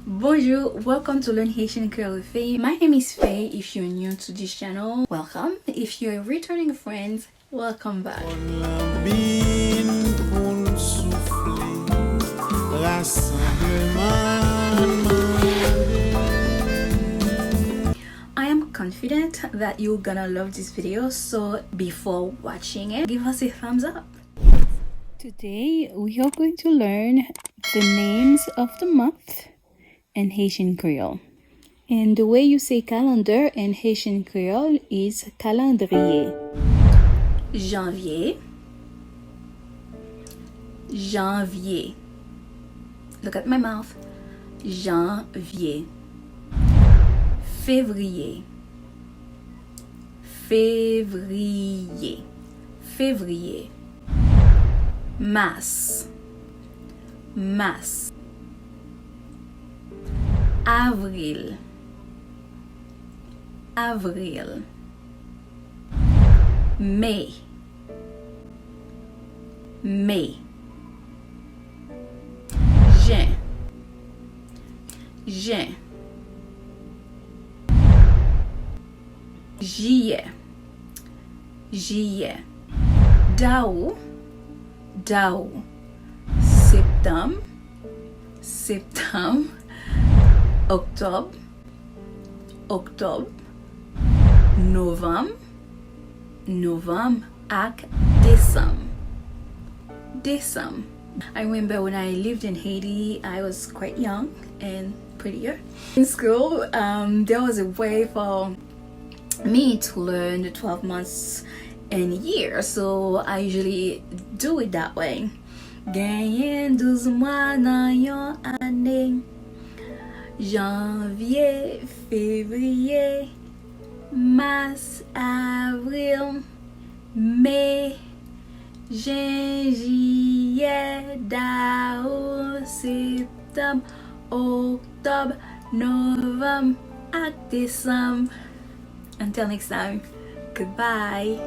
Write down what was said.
Bonjour, welcome to Learn Haitian Creole with Faye. My name is Faye. If you're new to this channel, welcome. If you're a returning friend, welcome back. I am confident that you're gonna love this video, so before watching it, give us a thumbs up. Today we are going to learn the names of the month in Haitian Creole. And the way you say calendar in Haitian Creole is kalandriye. Janvier. Janvier. Look at my mouth. Janvier. Fevriye. Fevriye. Fevriye. Mars. Mars. Avril. Avril. Mai. Mai. Juin. Juin. Jiyè. Jiyè. Dawou. Dawou. Septanm. Septanm. Oktòb. Oktòb. Novanm. Novanm ak Desanm. Desanm. I remember when I lived in Haiti, I was quite young and prettier. In school, there was a way for me to learn the 12 months and year, so I usually do it that way. Ganyen 12 mois nan yon année. Janvier, Fevriye, Mars, Avril, Mai, Juin, Jiyè, Dawou, Septanm, Oktòb, Novanm ak Desanm. Until next time, goodbye.